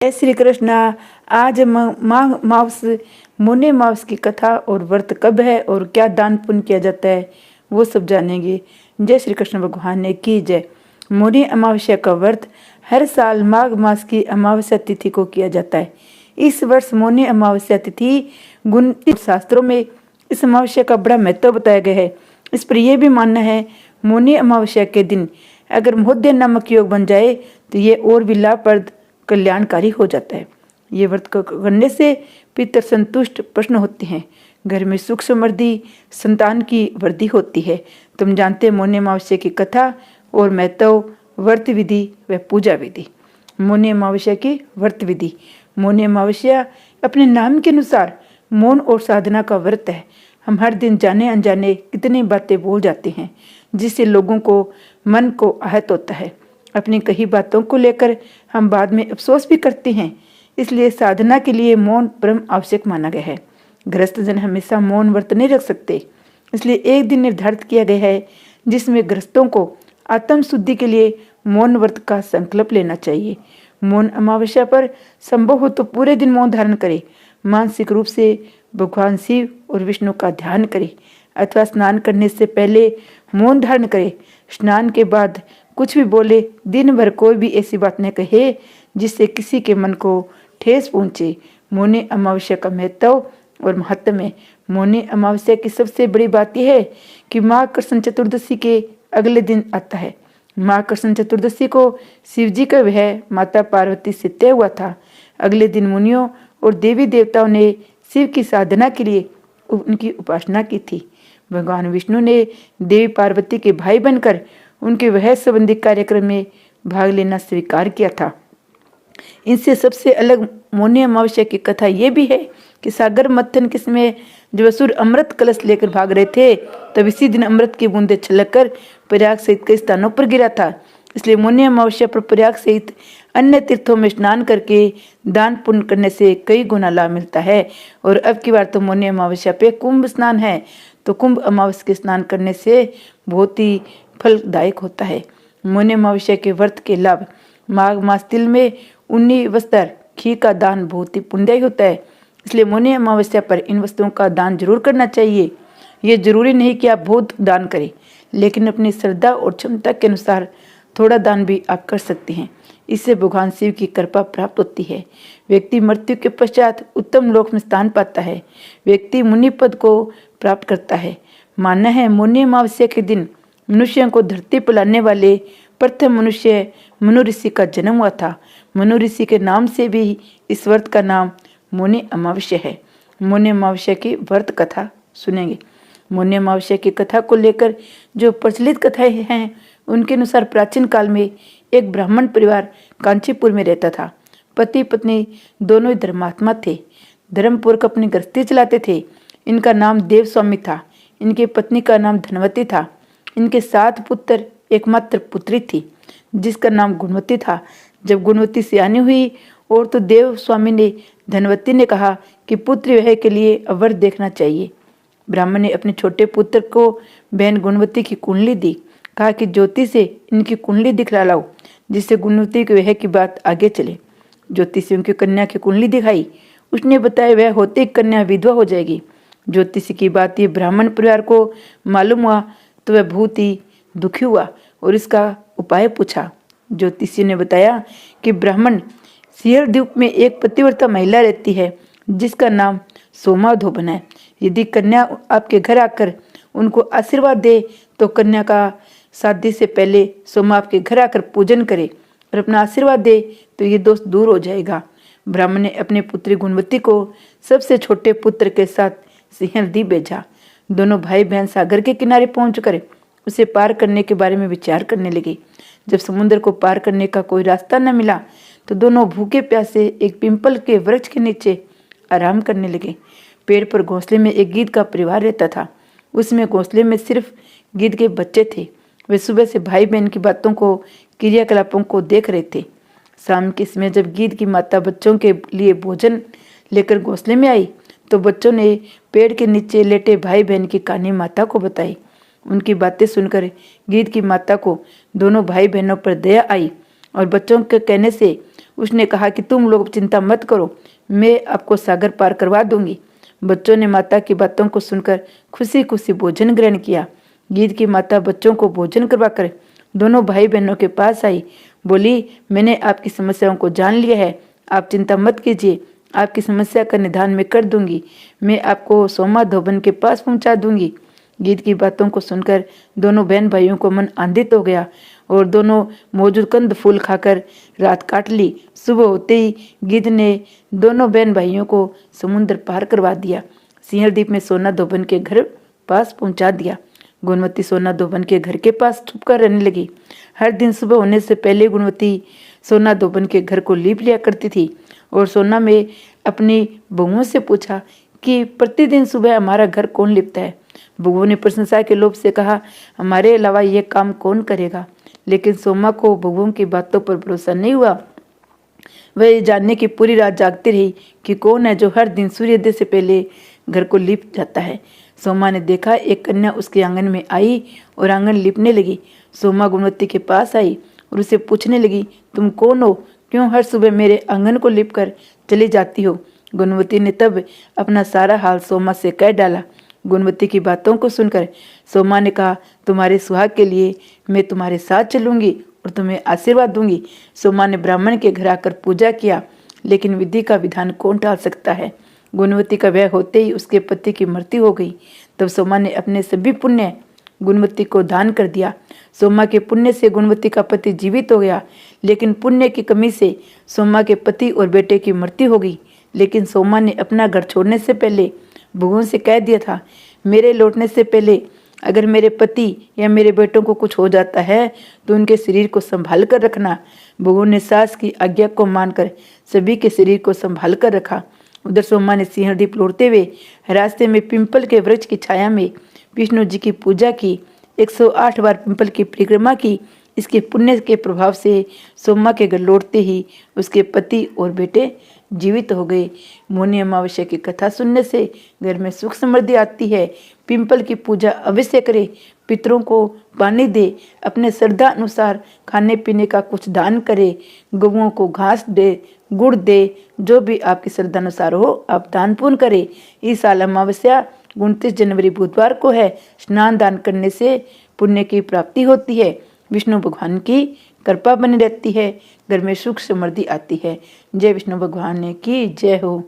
जय श्री कृष्णा। आज माघ मास मुनि मास की कथा और व्रत कब है और क्या दान पुण्य किया जाता है वो सब जानेंगे। जय श्री कृष्ण भगवान ने की जय। मुनि अमावस्या का व्रत हर साल माघ मास की अमावस्या तिथि को किया जाता है। इस वर्ष मुनि अमावस्या तिथि गुण शास्त्रों में इस अमावस्या का बड़ा महत्व बताया गया है। इस पर यह भी मानना है मुनि अमावस्या के दिन अगर महोदय नामक योग बन जाए तो ये और भी लाभप्रद कल्याणकारी हो जाता है। ये व्रत करने से पितर संतुष्ट प्रसन्न होते हैं, घर में सुख समृद्धि संतान की वृद्धि होती है। तुम जानते हैं मौनी अमावस्या की कथा और महत्व, व्रत विधि व पूजा विधि। मौनी अमावस्या की व्रत विधि। मौनी अमावस्या अपने नाम के अनुसार मौन और साधना का व्रत है। हम हर दिन जाने अनजाने कितनी बातें बोल जाते हैं जिससे लोगों को मन को आहत होता है। अपनी कही बातों को लेकर हम बाद में अफसोस भी करते हैं। इसलिए साधना के लिए मौन परम आवश्यक माना गया है। गृहस्थ जन हमेशा मौन व्रत नहीं रख सकते, इसलिए एक दिन निर्धारित किया गया है जिसमें गृहस्थों को आत्म शुद्धि के लिए मौन व्रत का संकल्प लेना चाहिए। मौन अमावस्या पर संभव हो तो पूरे दिन मौन धारण करे। मानसिक रूप से भगवान शिव और विष्णु का ध्यान करे अथवा स्नान करने से पहले मौन धारण करे। स्नान के बाद कुछ भी बोले, दिन भर कोई भी ऐसी बात न कहे जिससे किसी के मन को ठेस पहुंचे। मौनी अमावस्या का महत्व और महत्व में मौनी अमावस्या की सबसे बड़ी बात यह है कि माँ कृष्ण चतुर्दशी के अगले दिन आता है। माँ कृष्ण चतुर्दशी को शिव जी का विवाह माता पार्वती से तय हुआ था। अगले दिन मुनियों और देवी देवताओं ने शिव की साधना के लिए उनकी उपासना की थी। भगवान विष्णु ने देवी पार्वती के भाई बनकर उनके वह संबंधी कार्यक्रम में भाग लेना स्वीकार किया था। इनसे सबसे अलग मौनी अमावस्या की कथा यह भी है कि सागर मथन के समय जब असुर अमृत कलश लेकर भाग रहे थे तब इसी दिन अमृत की बूंदें छलककर प्रयाग सहित कई स्थानों पर गिरा था। इसलिए मौनी अमावस्या पर प्रयाग सहित अन्य तीर्थों में स्नान करके दान पुण्य करने से कई गुना लाभ मिलता है। और अब की बार तो मौनी अमावस्या पे कुंभ स्नान है, तो कुंभ अमावस्या के स्नान करने से बहुत ही फलदायक होता है। मौनी अमावस्या के व्रत के लाभ। माघ मास तिल में उन्नी वस्त्र घी का दान बहुत ही पुण्यदायी होता है। इसलिए मौनी अमावस्या पर इन वस्तुओं का दान जरूर करना चाहिए। ये जरूरी नहीं कि आप बहुत दान करें, लेकिन अपनी श्रद्धा और क्षमता के अनुसार थोड़ा दान भी आप कर सकते हैं। इससे भगवान शिव की कृपा प्राप्त होती है। व्यक्ति मृत्यु के पश्चात उत्तम लोक में स्थान पाता है। व्यक्ति मुनि पद को प्राप्त करता है। मानना है मौनी अमावस्या के दिन मनुष्यों को धरती पर लाने वाले प्रथम मनुष्य मनु ऋषि का जन्म हुआ था। मनु ऋषि के नाम से भी इस व्रत का नाम मौनी अमावस्या है। मौनी अमावस्या की व्रत कथा सुनेंगे। मौनी अमावस्या की कथा को लेकर जो प्रचलित कथाएं हैं उनके अनुसार प्राचीन काल में एक ब्राह्मण परिवार कांचीपुर में रहता था। पति पत्नी दोनों ही धर्मात्मा थे। धर्मपूर्वक अपनी गृहस्थी चलाते थे। इनका नाम देव स्वामी था। इनकी पत्नी का नाम धनवती था। इनके 7 पुत्र, एकमात्र पुत्री थी जिसका नाम गुणवती था। जब गुणवती सियानी हुई और तो देव स्वामी ने धनवती ने कहा कि पुत्र विवाह के लिए वर देखना चाहिए। ब्राह्मण ने अपने छोटे पुत्र को बहन गुणवती की कुंडली दी। कहा कि ज्योति से इनकी कुंडली दिखला लाओ जिससे गुणवती के विवाह की बात आगे चले। ज्योति से उनकी कन्या की कुंडली दिखाई। उसने बताया वह होते कन्या विधवा हो जाएगी। ज्योतिषी की बात ये ब्राह्मण परिवार को मालूम हुआ तो वह बहुत ही दुखी हुआ और इसका उपाय पूछा। ज्योतिषी ने बताया कि ब्राह्मण सियर द्वीप में एक पतिव्रता महिला रहती है जिसका नाम सोमाधोबन है। यदि कन्या आपके घर आकर उनको आशीर्वाद दे तो कन्या का शादी से पहले सोमा आपके घर आकर पूजन करे और अपना आशीर्वाद दे तो ये दोष दूर हो जाएगा। ब्राह्मण ने अपने पुत्री गुणवती को सबसे छोटे पुत्र के साथ सिंहल द्वीप भेजा। दोनों भाई बहन सागर के किनारे पहुंचकर उसे पार करने के बारे में विचार करने लगे। जब समुद्र को पार करने का कोई रास्ता न मिला तो दोनों भूखे प्यासे एक पिंपल के वृक्ष के नीचे आराम करने लगे। पेड़ पर घोंसले में एक गीद का परिवार रहता था। उसमें घोंसले में सिर्फ गीद के बच्चे थे। वे सुबह से भाई बहन की बातों को, क्रियाकलापों को देख रहे थे। शाम के समय जब गीद की माता बच्चों के लिए भोजन लेकर घोंसले में आई तो बच्चों ने पेड़ के नीचे लेटे भाई बहन की कहानी माता को बताई। उनकी बातें सुनकर गीद की माता को दोनों भाई बहनों पर दया आई और बच्चों के कहने से उसने कहा कि तुम लोग चिंता मत करो, मैं आपको सागर पार करवा दूंगी। बच्चों ने माता की बातों को सुनकर खुशी खुशी भोजन ग्रहण किया। गीत की माता बच्चों को भोजन करवाकर दोनों भाई बहनों के पास आई। बोली, मैंने आपकी समस्याओं को जान लिया है, आप चिंता मत कीजिए, आपकी समस्या का निदान मैं कर दूंगी। मैं आपको सोमा धोबन के पास पहुंचा दूंगी। गीत की बातों को सुनकर दोनों बहन भाइयों को मन आनंदित हो गया और दोनों मौजूद कंद फूल खाकर रात काट ली। सुबह होते ही गीत ने दोनों बहन भाइयों को समुद्र पार करवा दिया। सिंहलदीप में सोना धोबन के घर पास पहुंचा दिया। गुणवती सोना धोबन के घर के पास छुपकर रहने लगी। हर दिन सुबह होने से पहले गुणवती सोना धोबन के घर को लीप लिया करती थी और सोना में अपनी बहुओं से पूछा कि प्रतिदिन सुबह हमारा घर कौन लिपता है। बहुओं ने प्रशंसा के लोभ से कहा, हमारे अलावा यह काम कौन करेगा। लेकिन सोमा को बहुओं की बातों पर भरोसा नहीं हुआ। वह ये जानने की पूरी रात जागती रही कि कौन है जो हर दिन सूर्योदय से पहले घर को लीप जाता है। सोमा ने देखा एक कन्या उसके आंगन में आई और आंगन लीपने लगी। सोमा गुणवती के पास आई और उसे पूछने लगी, तुम कौन हो, क्यों हर सुबह मेरे आंगन को लीप कर चली जाती हो। गुणवती ने तब अपना सारा हाल सोमा से कह डाला। गुणवती की बातों को सुनकर सोमा ने कहा, तुम्हारे सुहाग के लिए मैं तुम्हारे साथ चलूंगी और तुम्हें आशीर्वाद दूंगी। सोमा ने ब्राह्मण के घर आकर पूजा किया, लेकिन विधि का विधान कौन टाल सकता है। गुणवती का ब्याह होते ही उसके पति की मृत्यु हो गई। तब सोमा ने अपने सभी पुण्य गुणवती को दान कर दिया। सोमा के पुण्य से गुणवती का पति जीवित हो गया, लेकिन पुण्य की कमी से सोमा के पति और बेटे की मृत्यु हो गई। लेकिन सोमा ने अपना घर छोड़ने से पहले बहुओं से कह दिया था, मेरे लौटने से पहले अगर मेरे पति या मेरे बेटों को कुछ हो जाता है तो उनके शरीर को संभाल कर रखना। बहुओं ने सास की आज्ञा को मानकर सभी के शरीर को संभाल कर रखा। उधर सोमा ने सिंहलदीप लौटते हुए रास्ते में पिंपल के वृक्ष की छाया में विष्णु जी की पूजा की। 108 बार पिंपल की परिक्रमा की। इसके पुण्य के प्रभाव से सोमा के घर लौटते ही उसके पति और बेटे जीवित हो गए। मौनी अमावस्या की कथा सुनने से घर में सुख समृद्धि आती है। पिंपल की पूजा अवश्य करे, पितरों को पानी दे, अपने श्रद्धा अनुसार खाने पीने का कुछ दान करे, गौओं को घास दे, गुड़ दे, जो भी आपकी श्रद्धा अनुसार हो आप दान पुण्य करें। इस साल अमावस्या 29 जनवरी बुधवार को है। स्नान दान करने से पुण्य की प्राप्ति होती है, विष्णु भगवान की कृपा बनी रहती है, घर में सुख समृद्धि आती है। जय विष्णु भगवान की जय हो।